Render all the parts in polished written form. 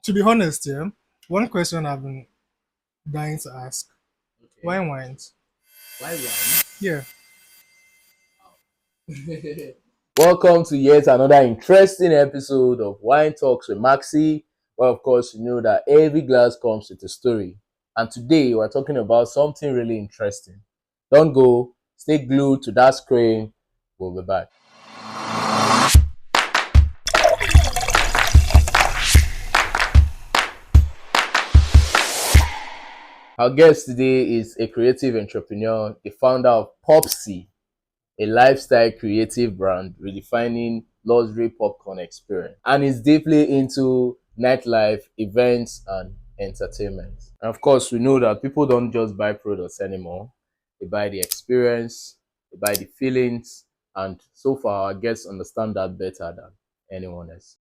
To be honest, yeah, one question I've been dying to ask: why Okay. wines? Why wine? Yeah. Welcome to yet another interesting episode of Wine Talks with Maxxy. Well, of course, you know that every glass comes with a story. And today we're talking about something really interesting. Don't go, stay glued to that screen. We'll be back. Our guest today is a creative entrepreneur, the founder of Popse, a lifestyle creative brand redefining luxury popcorn experience, and is deeply into nightlife, events, and entertainment. And of course, we know that people don't just buy products anymore, they buy the experience, they buy the feelings, and so far, our guests understand that better than anyone else.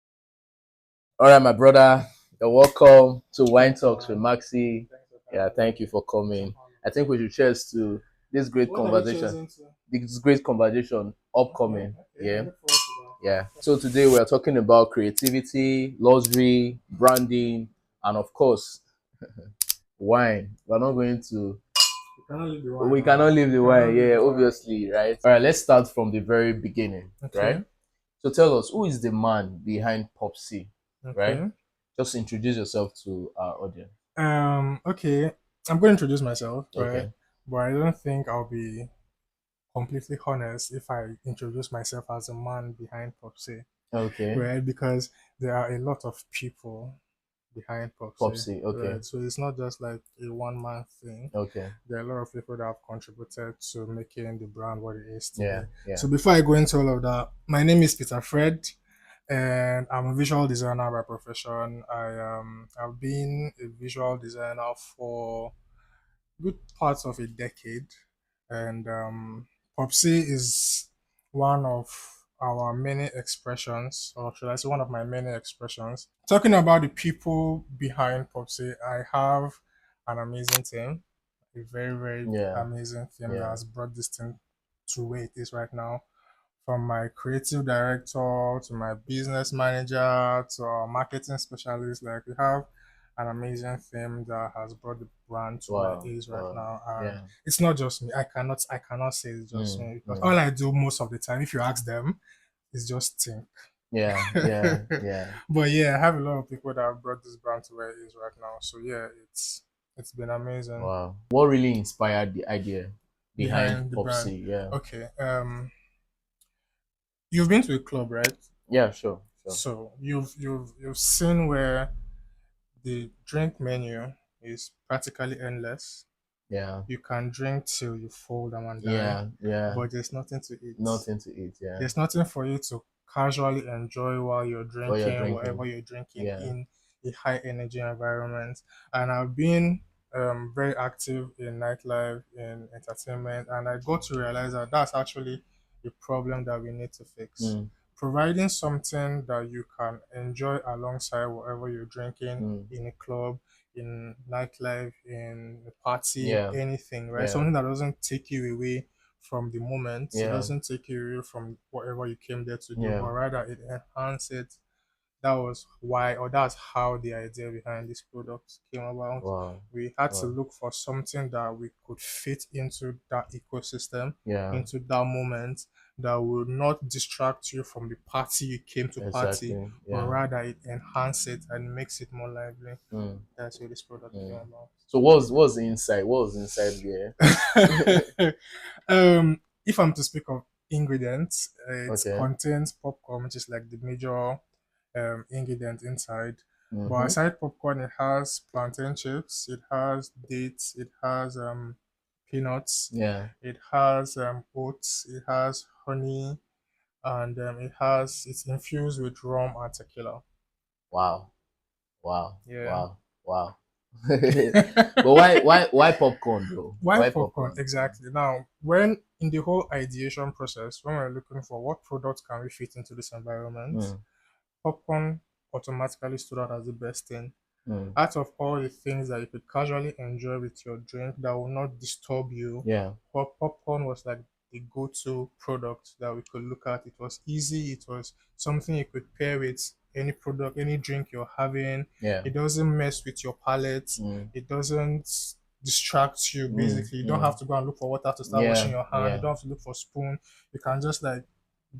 All right, my brother, you're welcome to Wine Thanks a Talks with lot. Maxxy. Thanks for Yeah, having thank me. you for It's an coming. honor. I think we should cheers to this great What have you conversation. chosen to? This great conversation Okay, upcoming. okay. I Yeah, look forward to yeah. So today we are talking about creativity, luxury, branding, and of course, wine. We're not going to. that. You cannot leave the wine We now. cannot leave You the cannot wine. leave Yeah, the wine. obviously, right? All right. Let's start from the very beginning, right? Okay, So tell us, who is the man behind Popsy, right? okay. Just introduce yourself to our audience. Okay. I'm going to introduce myself, right? Okay. But I don't think I'll be completely honest if I introduce myself as a man behind Popse, Okay. right? Because there are a lot of people behind Popse, Popsy. Okay. right? So it's not just like a one man thing. Okay. There are a lot of people that have contributed to making the brand what it is Yeah. today. Yeah. So before I go into all of that, my name is Peter Fred, and I'm a visual designer by profession. I've been a visual designer for good parts of a decade, and Popsy is one of our many expressions, or should I say, one of my many expressions. Talking about the people behind Popsy, I have an amazing team, a very, very Yeah. amazing team that Yeah. has brought this thing to where it is right now. From my creative director to my business manager to our marketing specialist, like we have an amazing team that has brought the brand to where it Wow. is right Wow. now. And Yeah. it's not just me. I cannot say it's just Mm, me because mm. all I do most of the time, if you ask them, is just think. Yeah. Yeah. Yeah. But yeah, I have a lot of people that have brought this brand to where it is right now. So yeah, it's been amazing Wow. What really inspired the idea behind behind the brand. Popsy? Yeah. Okay, you've been to a club, right? Yeah. Sure. Sure. So you've seen where the drink menu is practically endless. Yeah. You can drink till you fall down and die, Yeah. Yeah. but there's nothing to eat. Nothing to eat. Yeah. There's nothing for you to casually enjoy while you're What you're drinking, whatever drinking. you're drinking Yeah. in a high energy environment. And I've been very active in nightlife, in entertainment, and I got to realize that that's actually the problem that we need to fix. Mm, Providing something that you can enjoy alongside whatever you're drinking mm. in a club, in nightlife, in a party, Yeah. anything, right? Yeah. Something that doesn't take you away from the moment. It Yeah. doesn't take you away from whatever you came there to do, Yeah. but rather it enhances it. That was why, or that's how the idea behind this product came about. Wow. We had to Wow. look for something that we could fit into that ecosystem, Yeah. into that moment, that will not distract you from the party you came to party, Exactly. but Yeah. rather it enhances it and makes it more lively. Mm, That's what this product came mm. about. So what's the inside? What's inside there? If I'm to speak of ingredients, it Okay. contains popcorn, which is like the major ingredient inside. But Mm-hmm. aside popcorn, it has plantain chips, it has dates, it has peanuts, Yeah. it has oats, it has honey, and it's infused with rum and tequila. Wow. Wow. Yeah. Wow. Wow. But why popcorn though? Why Why popcorn? popcorn? Exactly. Now, when in the whole ideation process, when we're looking for what products can we fit into this environment, Mm, popcorn automatically stood out as the best thing. mm. Out of all the things that you could casually enjoy with your drink that will not disturb you, Yeah. popcorn was like the go-to product that we could look at. It was easy. It was something you could pair with any product, any drink you're having. Yeah. It doesn't mess with your palate. Mm. It doesn't distract you. Mm. Basically, you don't have Mm. to go and look for water to start washing Yeah. your hand. You Yeah. don't have to look for spoon. You can just like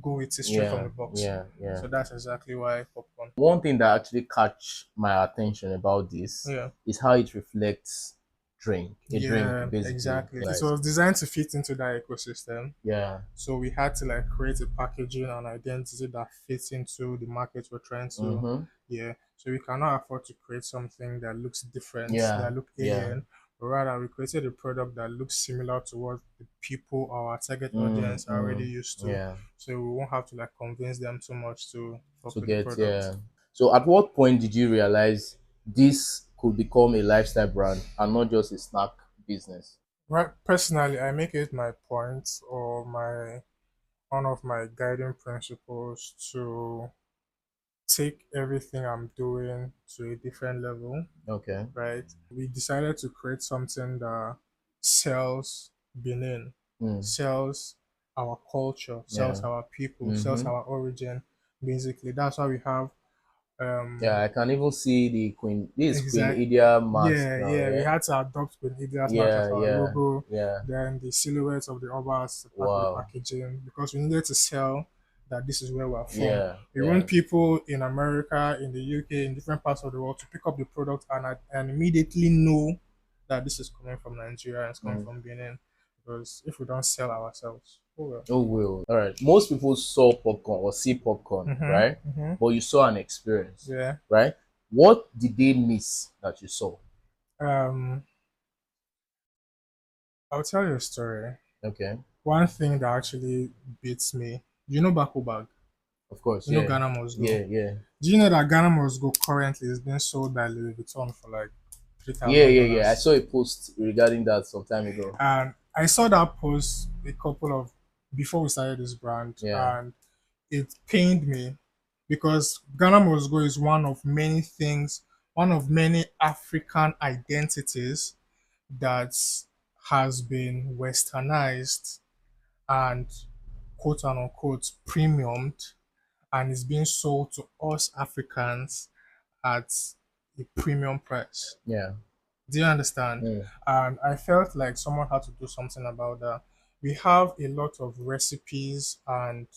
go with it straight from Yeah. the box. Yeah. Yeah. So that's exactly why popcorn. One thing that actually catch my attention about this Yeah. is how it reflects a drink Yeah, basically. exactly. It Like, was designed to fit into that ecosystem. yeah. So we had to like create a packaging and identity that fits into the market we're trying to, Mm-hmm. yeah. So we cannot afford to create something that looks different, Yeah. that look Yeah. alien, but rather we created a product that looks similar to what the people, our target Mm. audience, are already Mm. used to. Yeah. So we won't have to like convince them too much to fuck To with the get, product. yeah. So at what point did you realize this could become a lifestyle brand and not just a snack business? Right, personally, I make it my point or my one of my guiding principles to take everything I'm doing to a different level, Okay. right? We decided to create something that sells Benin, Mm. sells our culture, Yeah. sells our people, sells Mm-hmm. our origin. Basically, that's why we have Yeah, I can even see the Queen. This is Queen exact. Idia mask Yeah, now. yeah. We Yeah. had to adopt Queen Idia's mark as Yeah. our Yeah. logo, Yeah. then the silhouette of the Oba as part of the Wow. packaging because we needed to sell that this is where we're from. Yeah. We Yeah. want people in America, in the UK, in different parts of the world to pick up the product and immediately know that this is coming from Nigeria and it's coming Mm. from Benin. Because if we don't sell ourselves, oh well. Oh, will. All right. Most people saw popcorn or see popcorn, Mm-hmm. right? Mm-hmm. But you saw an experience, Yeah. right? What did they miss that you saw? Um, I'll tell you a story. Okay. One thing that actually beats me, you know Baku bag? Of course. You know Yeah. Ghana Must Go. Yeah. Yeah. Do you know that Ghana Must Go currently is being sold by Louis Vuitton for like three Yeah. thousand Yeah. Yeah. I dollars? saw a post regarding that some time ago. And I saw that post a couple of before we started this brand, Yeah. and it pained me because Ghana Must Go is one of many things, one of many African identities that has been westernized and quote unquote premiumed and is being sold to us Africans at a premium price. Yeah. Do you understand? Mm. And I felt like someone had to do something about that. We have a lot of recipes and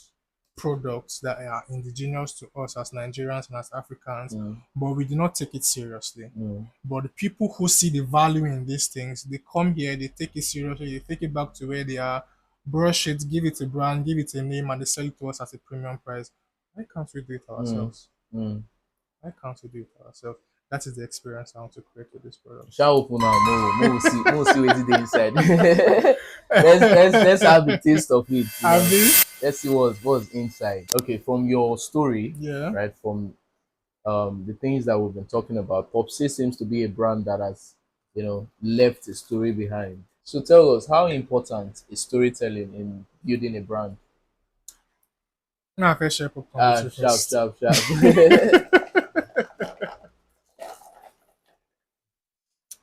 products that are indigenous to us as Nigerians and as Africans, Mm. but we do not take it seriously. Mm. But the people who see the value in these things, they come here, they take it seriously, they take it back to where they are, brush it, give it a brand, give it a name, and they sell it to us at a premium price. Why can't we do it Mm. ourselves? Mm. Why can't we do it ourselves? That is the experience I want to create with this product. Shall open now. More see what the inside. Let's have the taste of it. You know, Abi? let's see what's inside. Okay, from your story, Yeah. right? From the things that we've been talking about, Popse seems to be a brand that has, left a story behind. So tell us, how important is storytelling in building a brand? Now I first share popcorn with you Sharp, first. sharp, sharp.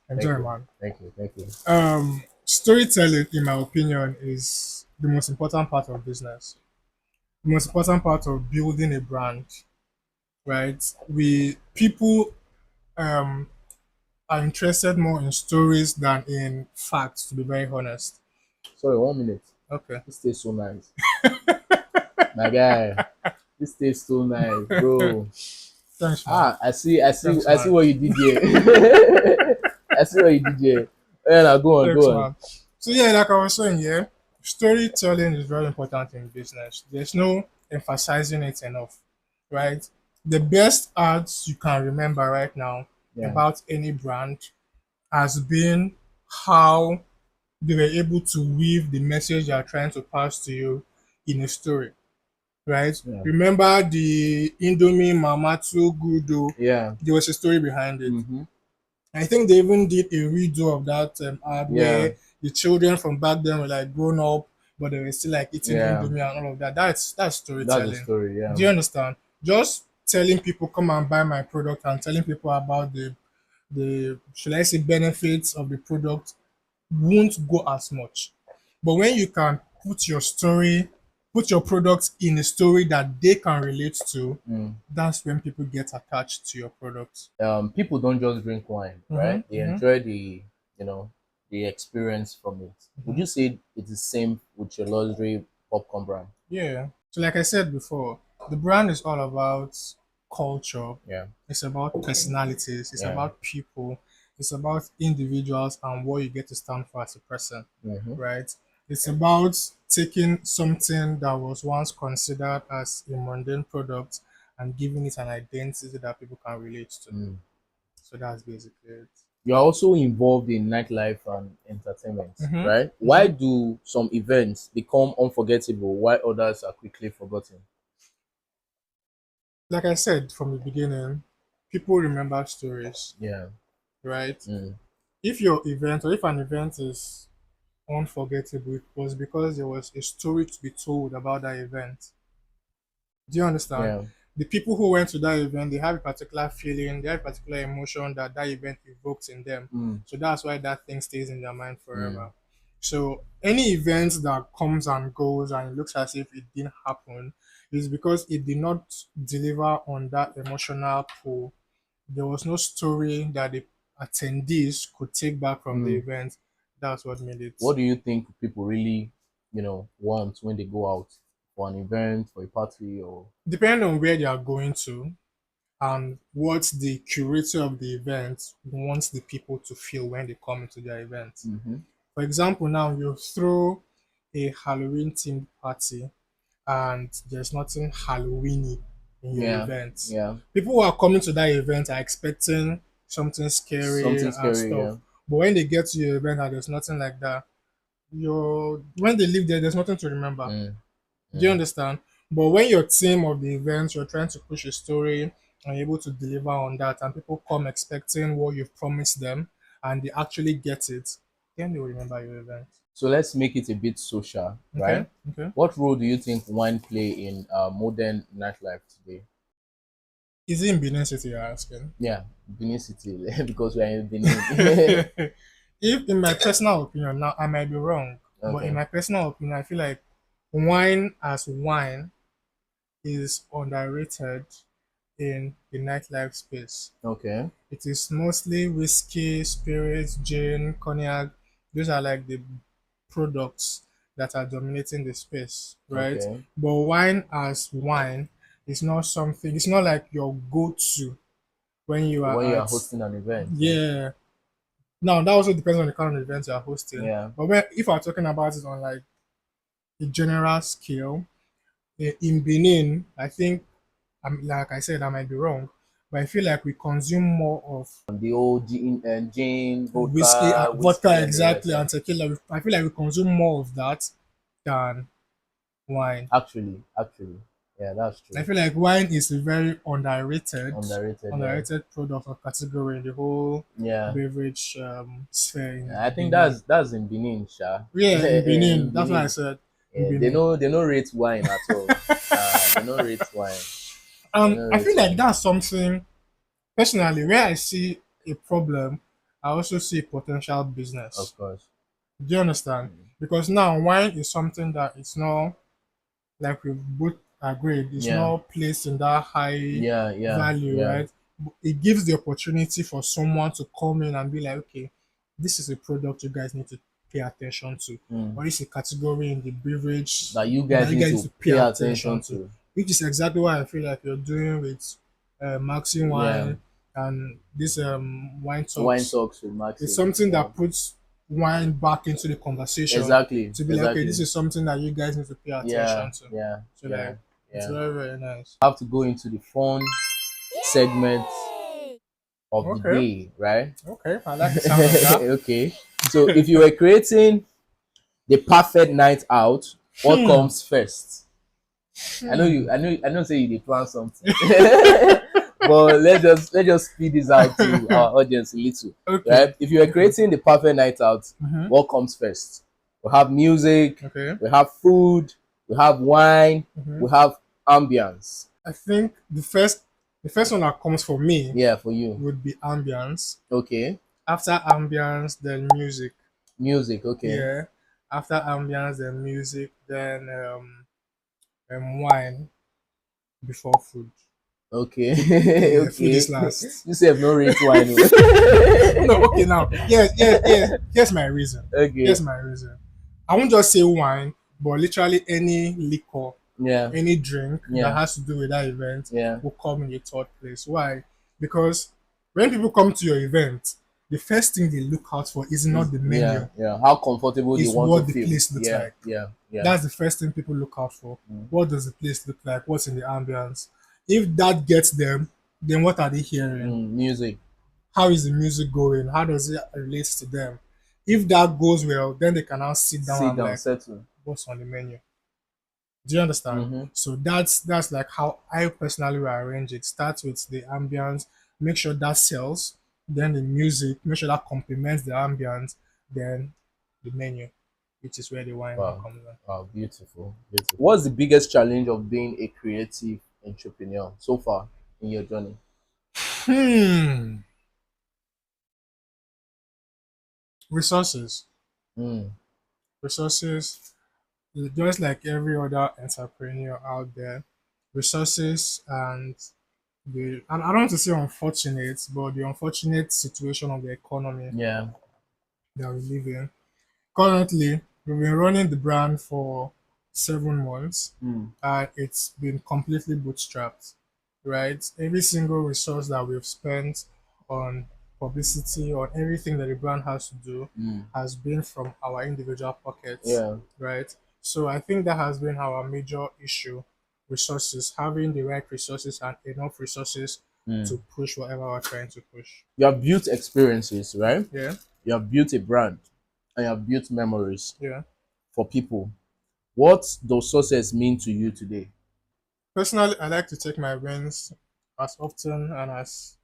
Thank Enjoy, you, man. thank you, thank you. Storytelling, in my opinion, is the most important part of business. The most important part of building a brand, right? We people um, are interested more in stories than in facts. To be very honest. Sorry, 1 minute. Okay. This tastes so nice, my guy. This tastes so nice, bro. Thanks, man. Thanks, I see man. what you did here. I see what you did here. Yeah, now go on, Thanks, go on. man. So yeah, like I was saying, yeah, storytelling is very important in business. There's no emphasizing it enough, right? The best ads you can remember right now Yeah, about any brand has been how they were able to weave the message they are trying to pass to you in a story, right? yeah, Remember the Indomie Mama Too Good, oh, yeah. there was a story behind it. Mm-hmm. I think they even did a redo of that ad Yeah, where the children from back then were like grown up, but they were still like eating yeah. Indomie and all of that. That's That's a storytelling. story. Yeah, Do you understand? Just telling people come and buy my product and telling people about the should I say benefits of the product won't go as much. But when you can put your story, put your product in a story that they can relate to, Mm. that's when people get attached to your product. People don't just drink wine, Mm-hmm, right? They mm-hmm, enjoy the experience from it. Would mm-hmm. you say it's the same with your luxury popcorn brand? Yeah. So, like I said before, the brand is all about culture. Yeah, It's about personalities. It's yeah. about people. It's about individuals and what you get to stand for as a person, Mm-hmm. right? It's about taking something that was once considered as a mundane product and giving it an identity that people can relate to. Mm. So that's basically it. You're also involved in nightlife and entertainment, Mm-hmm. right? Why Mm-hmm. do some events become unforgettable while others are quickly forgotten? Like I said from the beginning, people remember stories, Yeah. right? Mm. If your event or if an event is unforgettable, it was because there was a story to be told about that event. Do you understand? Yeah. The people who went to that event, they have a particular feeling, they have a particular emotion that that event evokes in them. Mm. So that's why that thing stays in their mind Mm. forever. So any event that comes and goes and it looks as if it didn't happen is because it did not deliver on that emotional pull. There was no story that the attendees could take back from the Mm. event. That's what made it. What do you think people really, want when they go out for an event, for a party, or Depending on where they are going to and what the curator of the event wants the people to feel when they come into their event. mm-hmm. For example, now you throw a Halloween themed party and there's nothing Halloweeny in your Yeah, event. yeah, People who are coming to that event are expecting something scary something and scary, yeah. stuff. But when they get to your event and there's nothing like that, when they leave there, there's nothing to remember. Mm, Do you mm. understand? But when your team of the event, you're trying to push a story and you're able to deliver on that, and people come expecting what you've promised them, and they actually get it, then they will remember your event. So let's make it a bit social, Okay, right? okay. What role do you think wine play in modern nightlife today? Is it in Benin City you're asking? Yeah, Benin City, because we are in Benin. If in my personal opinion, now I might be wrong, but in Okay, my personal opinion, I feel like wine as wine is underrated in the nightlife space. okay, It is mostly whiskey, spirits, gin, cognac. Those are like the products that are dominating the space, right? okay. But wine as wine is not something, it's not like your go to when you When are you are at, hosting an event, yeah, yeah. Now, that also depends on the kind of event you're hosting. yeah. But if I'm talking about it on like a general scale, in Benin, I think, like I said, I might be wrong, but I feel like we consume more of The old gin, whiskey, vodka, vodka whiskey, and the rest, exactly, yeah. and tequila. I feel like we consume more of that than wine. Actually, yeah, that's I true. feel like wine is a very Underrated, yeah, underrated product or category in the whole yeah. beverage sphere in I think Benin. that's in Benin, sha. Yeah, in In Benin. That's why I Benin, said in yeah, they Benin. know they don't rate wine at all. They don't rate wine. They don't I rate feel like wine. that's something personally where I see a problem. I also see potential business. Of course. Do you understand? Mm. Because now wine is something that it's not like we both agreed, it's Yeah, not placed in that high yeah, yeah, value, yeah. right? It gives the opportunity for someone to come in and be like, okay, this is a product you guys need to pay attention to, Mm. or this is a category in the beverage That you that guys you need guys need to to pay pay attention attention to, to. which is exactly what I feel like you're doing with Maxi Yeah. Wine and this Wine Wine Talks. talks with It's Maxxy. something Yeah. that puts wine back into the conversation Exactly. to be like, okay, this Exactly. is something that you guys need to pay Yeah. attention to. Yeah. So Yeah. like, it's Yeah. very very nice. Have to go into the fun segment of the Okay, day, right? okay, I like the sound of that. Okay. So if you were creating the perfect night out, what Hmm. comes first? Hmm. I know say you dey plan something. But let's just speed this out to our audience a little. Okay. Right? If you are Okay. creating the perfect night out, Mm-hmm. what comes first? We have music, Okay. we have food, we have wine, Mm-hmm. we have ambience. I think the first one that comes for me Yeah, for you. would be ambience. Okay. After ambience, then music. Music, okay. Yeah. After ambience, then music, then wine before food. Okay. Yeah, food is Okay. last. You say have no rate wine. Oh. No, okay, now, yes, yes, yes. Here's my reason. Okay. Here's my reason. I won't just say wine, but literally any liquor, Yeah. any drink that Yeah. has to do with that event Yeah. will come in the third place. Why? Because when people come to your event, the first thing they look out for is not Is the yeah. menu, Yeah. How comfortable they it's want to what the feel. place looks Yeah. like. Yeah. Yeah. That's the first thing people look out for. Mm. What does the place look like? What's in the ambience? If that gets them, then what are they hearing? Music. How is the music going? How does it relate to them? If that goes well, then they can now sit down Sit and down. like, Settle. what's on the menu? Do you understand? Mm-hmm. So that's like how I personally will arrange it. Start with the ambience, make sure that sells, then the music, make sure that complements the ambience, then the menu, which is where the wine now Wow. comes in. Wow. Beautiful. Beautiful. What's the biggest challenge of being a creative entrepreneur so far in your journey? Hmm. Resources. Mm. Resources, just like every other entrepreneur out there, resources and I don't want to say unfortunate, but the unfortunate situation of the economy Yeah. that we live in. Currently, we've been running the brand for 7 months Mm. and it's been completely bootstrapped, right? Every single resource that we've spent on publicity, on everything that the brand has to do, Mm. has been from our individual pockets, Yeah. right? So I think that has been our major issue, resources, having the right resources and enough resources Mm. to push whatever we're trying to push. You have built experiences, right? Yeah, You have built a brand and you have built memories yeah. for people. What does success mean to you today? Personally, I like to take my wins as often and as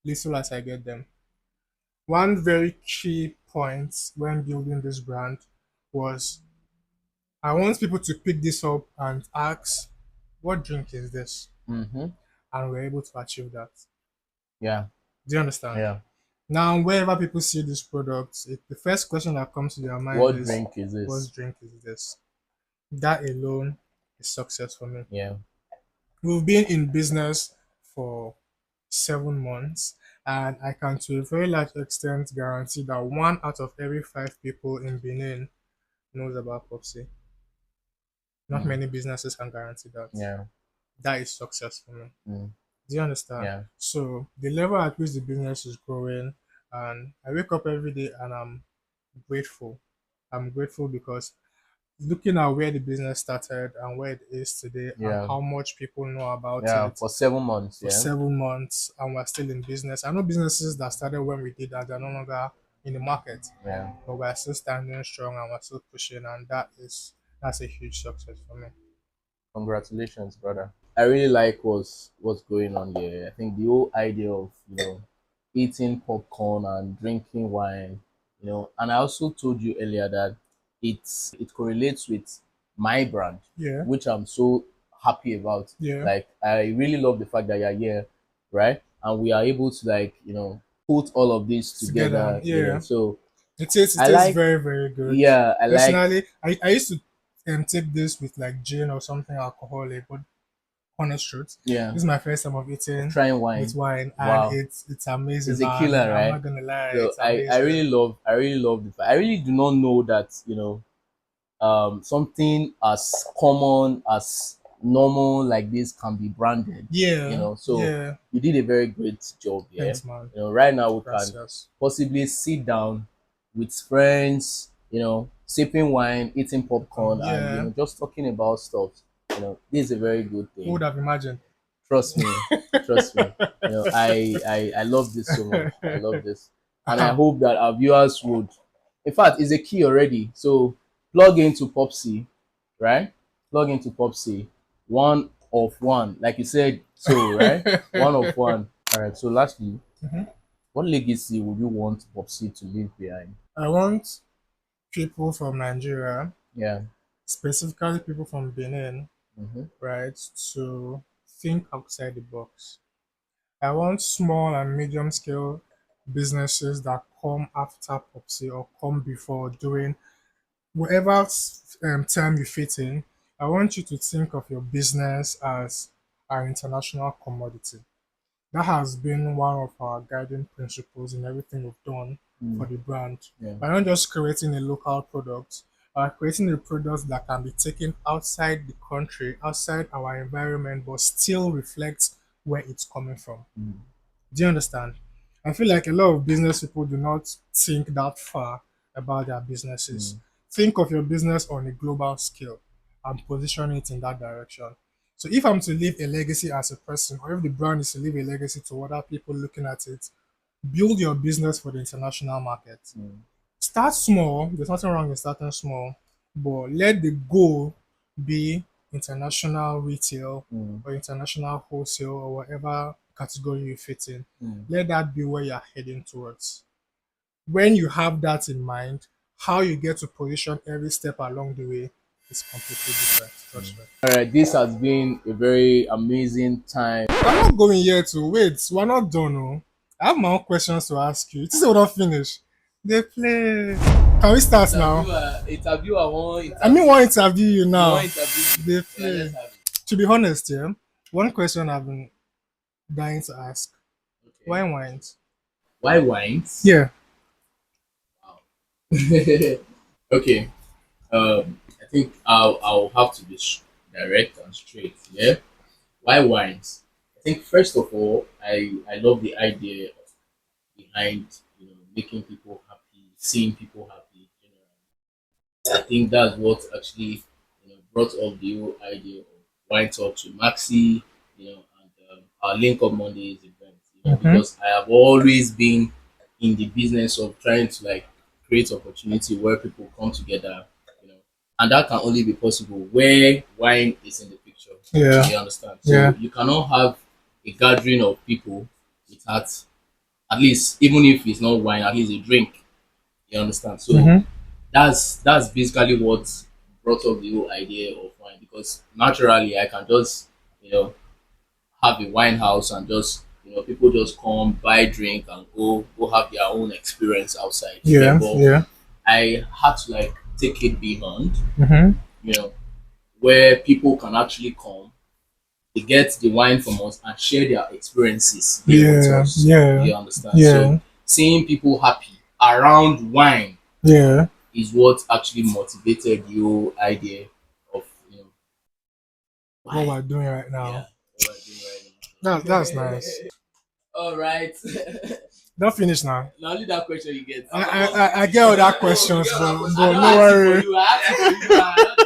little as I get them. One very key point when building this brand was I want people to pick this up and ask, what drink is this? Mm-hmm. And we're able to achieve that. Yeah. Do you understand? Yeah. Now, wherever people see this product, the first question that comes to their mind What is, drink is what this? drink is this? That alone is success for me. Yeah. We've been in business for 7 months, and I can to a very large extent guarantee that 1 out of every 5 people in Benin knows about Popse. Not Mm. many businesses can guarantee that. Yeah. That is success for me. Mm. Do you understand? Yeah. So the level at which the business is growing, and I wake up every day and I'm grateful. I'm grateful because looking at where the business started and where it is today and Yeah. how much people know about Yeah. it For 7 months. for Yeah. 7 months and we're still in business. I know businesses that started when we did that, they're no longer in the market, Yeah. but we're still standing strong and we're still pushing, and that's a huge success for me. Congratulations, brother. I really like what's going on here. I think the whole idea of eating popcorn and drinking wine, and I also told you earlier that it correlates with my brand, Yeah, which I'm so happy about. yeah. Like I really love the fact that you're here, right? And we are able to put all of this Together, together, yeah. So It I is like very, very good. yeah, I like Personally, I used to take this with like gin or something alcoholic, but honest truth, yeah, this is my first time of eating trying with wine. wine, and Wow. it's amazing, It's a man. killer, I'm right? not gonna lie, So it's I amazing. really love the fact. I really do not know that something as common as normal like this can be branded. Yeah, So yeah. you did a very great job. Yeah. Thanks, man. Right now we can Gracias. possibly sit down with friends. Sipping wine, eating popcorn, and Yeah. just talking about stuff. This is a very good Who would thing. have imagined? Trust me, trust me. I love this so much. I love this, and I Aha. hope that our viewers would. In fact, it's a key already. So plug into Popsy, right? Plug into Popsy. One of one, like you said. So right, one of one. All right. So lastly, Mhm. what legacy would you want Popsy to leave behind? I want people from Nigeria, Yeah. specifically people from Benin, Mm-hmm. right, to think outside the box. I want small and medium scale businesses that come after Popsy or come before doing whatever term you fit in. I want you to think of your business as an international commodity. That has been one of our guiding principles in everything we've done for Mm. the brand. Yeah. We're not just creating a local product, we're creating a product that can be taken outside the country, outside our environment, but still reflects where it's coming from. Mm. Do you understand? I feel like a lot of business people do not think that far about their businesses. Mm. Think of your business on a global scale and position it in that direction. So if I'm to leave a legacy as a person, or if the brand is to leave a legacy to other people looking at it, build your business for the international market. Mm. Start small. There's nothing wrong in starting small, but let the goal be international retail Mm. or international wholesale or whatever category you fit in. Mm. Let that be where you're heading towards. When you have that in mind, how you get to position every step along the way is completely different. Trust me. All right, this has been a very amazing time. We're not going yet to wait. We're not done. Oh. I have my own questions to ask you. This is what I finish. They play. Can we start now? Interviewer, one I mean, interview. one interview you You now. want interview? They Yeah, play. let's have it. To be honest, yeah, one question I've been dying to ask: Okay. why wines? Why wines? Yeah. Wow. Okay. I think I'll have to be direct and straight. Yeah. Why wines? I think first of all, I love the idea behind making people happy, seeing people happy. I think that's what actually brought up the whole idea of Wine Talks with Maxxy, and our link up Mondays event. Mm-hmm. Because I have always been in the business of trying to like create opportunity where people come together, and that can only be possible where wine is in the picture. Yeah. You understand? Yeah. So you cannot have a gathering of people without at least, even if it's not wine, at least a drink. You understand? So Mm-hmm. that's basically what brought up the whole idea of wine, because naturally I can just have a wine house and just people just come buy drink and go have their own experience outside. Yeah. But Yeah. I had to like take it beyond, Mm-hmm. you know where people can actually come, they get the wine from us and share their experiences here with Yeah. us. Yeah. You understand? So Yeah. seeing people happy around wine Yeah. is what actually motivated the whole idea of What why. we're doing right Yeah, now. what we're doing right That's now. nice. All right. Don't finish now. Now only that question you get. I get all that questions, You get but that question. I but don't no ask it for worry. you. I ask it for you.